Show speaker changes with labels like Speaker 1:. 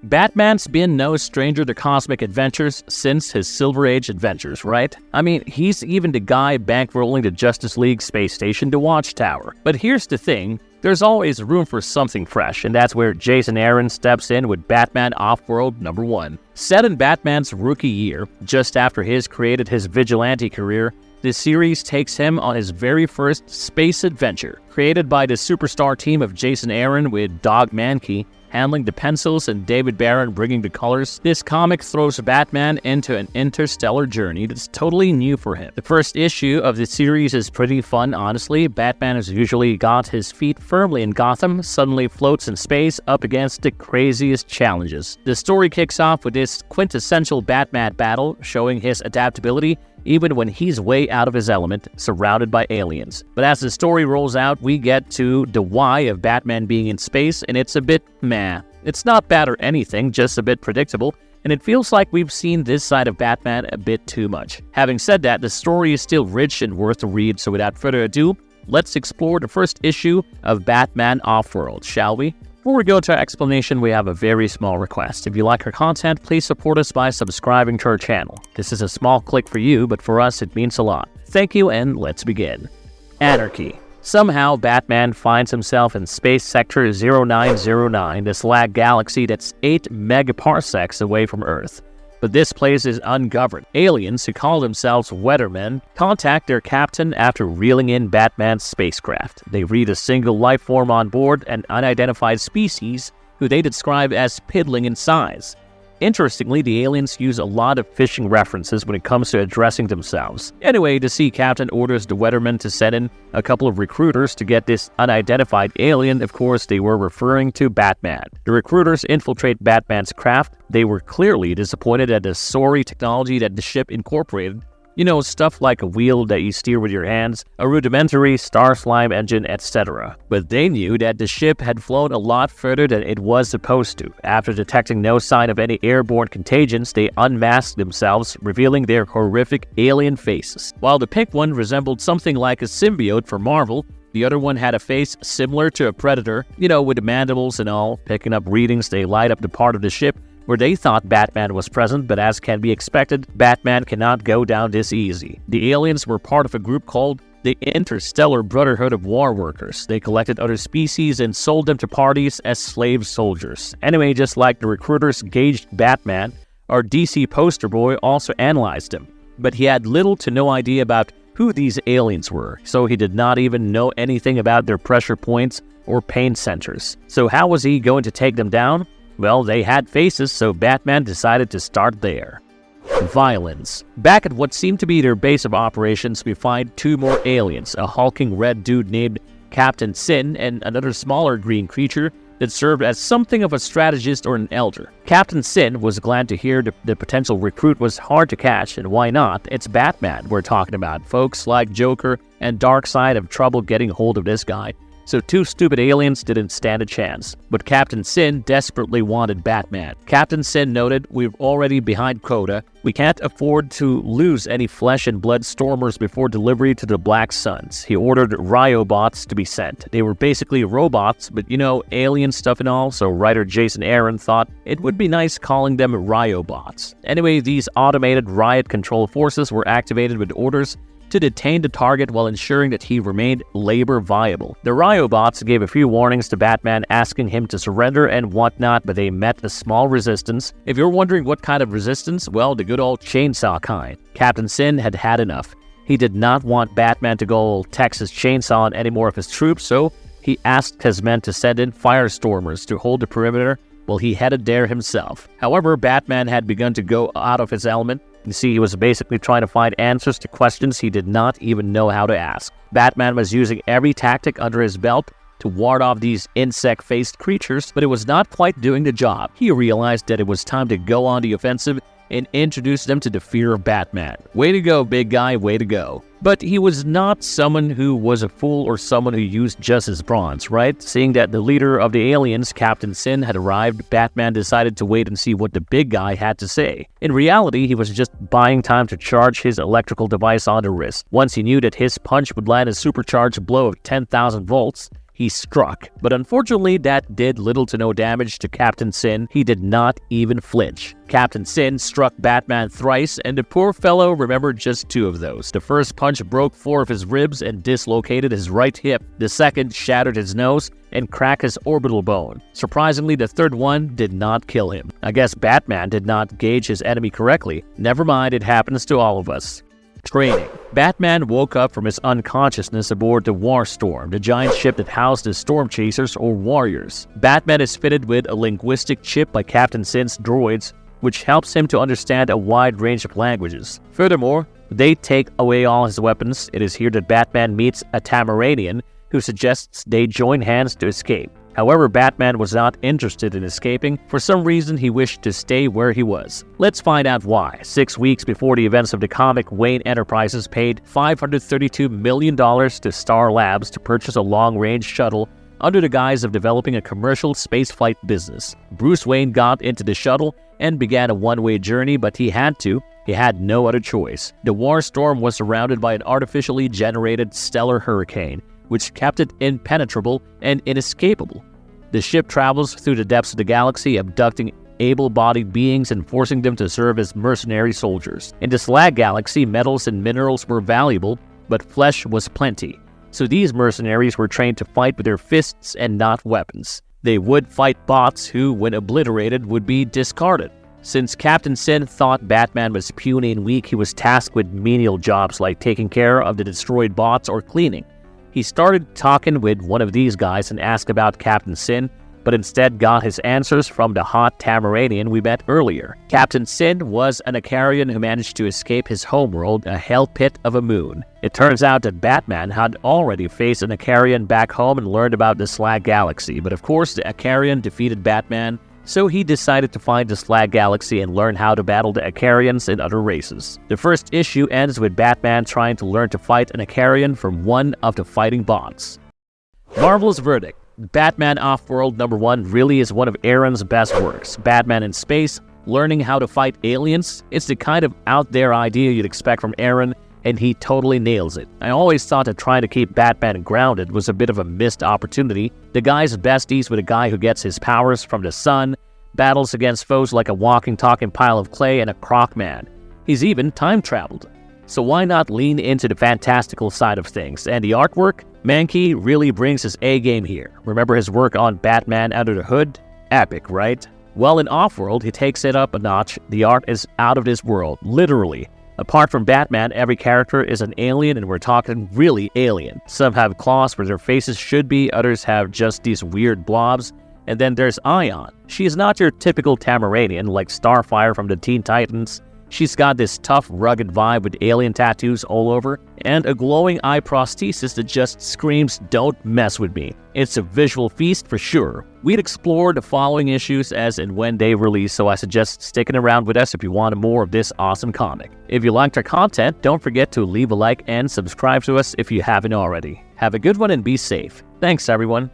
Speaker 1: Batman's been no stranger to cosmic adventures since his Silver Age adventures, right? I mean, he's even the guy bankrolling the Justice League space station to Watchtower. But here's the thing, there's always room for something fresh, and that's where Jason Aaron steps in with Batman Off-World #1. Set in Batman's rookie year, just after he's created his vigilante career, this series takes him on his very first space adventure. Created by the superstar team of Jason Aaron with Dog Mankey handling the pencils and David Barron bringing the colors, this comic throws Batman into an interstellar journey that's totally new for him. The first issue of the series is pretty fun, honestly. Batman has usually got his feet firmly in Gotham, suddenly floats in space up against the craziest challenges. The story kicks off with this quintessential Batman battle, showing his adaptability even when he's way out of his element, surrounded by aliens. But as the story rolls out, we get to the why of Batman being in space, and it's a bit meh. It's not bad or anything, just a bit predictable, and it feels like we've seen this side of Batman a bit too much. Having said that, the story is still rich and worth a read, so without further ado, let's explore the first issue of Batman Off-World, shall we? Before we go to our explanation, we have a very small request. If you like our content, please support us by subscribing to our channel. This is a small click for you, but for us it means a lot. Thank you, and let's begin. Anarchy. Somehow, Batman finds himself in Space Sector 0909, this lag galaxy that's 8 megaparsecs away from Earth. But this place is ungoverned. Aliens, who call themselves Weathermen, contact their captain after reeling in Batman's spacecraft. They read a single life form on board, an unidentified species, who they describe as piddling in size. Interestingly, the aliens use a lot of fishing references when it comes to addressing themselves. Anyway, the sea captain orders the Weathermen to send in a couple of recruiters to get this unidentified alien. Of course, they were referring to Batman. The recruiters infiltrate Batman's craft. They were clearly disappointed at the sorry technology that the ship incorporated. You know, stuff like a wheel that you steer with your hands, a rudimentary star slime engine, etc. But they knew that the ship had flown a lot further than it was supposed to. After detecting no sign of any airborne contagions, they unmasked themselves, revealing their horrific alien faces. While the pink one resembled something like a symbiote from Marvel, the other one had a face similar to a predator, you know, with the mandibles and all. Picking up readings, they light up the part of the ship where they thought Batman was present, but as can be expected, Batman cannot go down this easy. The aliens were part of a group called the Interstellar Brotherhood of War Workers. They collected other species and sold them to parties as slave soldiers. Anyway, just like the recruiters gauged Batman, our DC poster boy also analyzed him. But he had little to no idea about who these aliens were, so he did not even know anything about their pressure points or pain centers. So how was he going to take them down? Well, they had faces, so Batman decided to start there. Violence. Back at what seemed to be their base of operations, we find two more aliens, a hulking red dude named Captain Sin and another smaller green creature that served as something of a strategist or an elder. Captain Sin was glad to hear the potential recruit was hard to catch, and why not? It's Batman we're talking about. Folks like Joker and Darksied have trouble getting hold of this guy. So two stupid aliens didn't stand a chance. But Captain Sin desperately wanted Batman. Captain Sin noted, "We're already behind quota. We can't afford to lose any flesh and blood stormers before delivery to the Black Suns." He ordered Ryobots to be sent. They were basically robots, but you know, alien stuff and all, so writer Jason Aaron thought it would be nice calling them Ryobots. Anyway, these automated riot control forces were activated with orders to detain the target while ensuring that he remained labor viable. The Ryobots gave a few warnings to Batman, asking him to surrender and whatnot, but they met a small resistance. If you're wondering what kind of resistance, well, the good old chainsaw kind. Captain Sin had had enough. He did not want Batman to go Texas Chainsaw on any more of his troops, so he asked his men to send in firestormers to hold the perimeter while he headed there himself. However, Batman had begun to go out of his element. You see, he was basically trying to find answers to questions he did not even know how to ask. Batman was using every tactic under his belt to ward off these insect-faced creatures, but it was not quite doing the job. He realized that it was time to go on the offensive and introduce them to the fear of Batman. Way to go, big guy, way to go. But he was not someone who was a fool or someone who used just his bronze, right? Seeing that the leader of the aliens, Captain Sin, had arrived, Batman decided to wait and see what the big guy had to say. In reality, he was just buying time to charge his electrical device on the wrist. Once he knew that his punch would land a supercharged blow of 10,000 volts, he struck. But unfortunately, that did little to no damage to Captain Sin. He did not even flinch. Captain Sin struck Batman thrice, and the poor fellow remembered just 2 of those. The first punch broke 4 of his ribs and dislocated his right hip. The second shattered his nose and cracked his orbital bone. Surprisingly, the third one did not kill him. I guess Batman did not gauge his enemy correctly. Never mind, it happens to all of us. Training. Batman woke up from his unconsciousness aboard the Warstorm, the giant ship that housed the Storm Chasers or Warriors. Batman is fitted with a linguistic chip by Captain Sin's droids, which helps him to understand a wide range of languages. Furthermore, they take away all his weapons. It is here that Batman meets a Tamaranian who suggests they join hands to escape. However, Batman was not interested in escaping. For some reason, he wished to stay where he was. Let's find out why. 6 weeks before the events of the comic, Wayne Enterprises paid $532 million to Star Labs to purchase a long-range shuttle under the guise of developing a commercial spaceflight business. Bruce Wayne got into the shuttle and began a one-way journey, but he had to. He had no other choice. The Warstorm was surrounded by an artificially generated stellar hurricane, which kept it impenetrable and inescapable. The ship travels through the depths of the galaxy, abducting able-bodied beings and forcing them to serve as mercenary soldiers. In the Slag Galaxy, metals and minerals were valuable, but flesh was plenty. So these mercenaries were trained to fight with their fists and not weapons. They would fight bots who, when obliterated, would be discarded. Since Captain Sin thought Batman was puny and weak, he was tasked with menial jobs like taking care of the destroyed bots or cleaning. He started talking with one of these guys and asked about Captain Sin, but instead got his answers from the hot Tamaranian we met earlier. Captain Sin was an Icarian who managed to escape his homeworld, a hell pit of a moon. It turns out that Batman had already faced an Icarian back home and learned about the Slag Galaxy, but of course the Icarian defeated Batman, so he decided to find the Slag Galaxy and learn how to battle the Icarians and other races. The first issue ends with Batman trying to learn to fight an Icarian from one of the fighting bots. Marvel's verdict. Batman Off-World #1 really is one of Aaron's best works. Batman in space, learning how to fight aliens. It's the kind of out-there idea you'd expect from Aaron, and he totally nails it. I always thought that trying to keep Batman grounded was a bit of a missed opportunity. The guy's besties with a guy who gets his powers from the sun, battles against foes like a walking, talking pile of clay and a croc man. He's even time-traveled. So why not lean into the fantastical side of things? And the artwork? Mankey really brings his A-game here. Remember his work on Batman Under the Hood? Epic, right? Well, in Off-World, he takes it up a notch. The art is out of this world, literally. Apart from Batman, every character is an alien, and we're talking really alien. Some have claws where their faces should be, others have just these weird blobs. And then there's Ion. She is not your typical Tamaranian like Starfire from the Teen Titans. She's got this tough, rugged vibe with alien tattoos all over, and a glowing eye prosthesis that just screams, "Don't mess with me." It's a visual feast for sure. We'd explore the following issues as and when they release, so I suggest sticking around with us if you want more of this awesome comic. If you liked our content, don't forget to leave a like and subscribe to us if you haven't already. Have a good one and be safe. Thanks, everyone.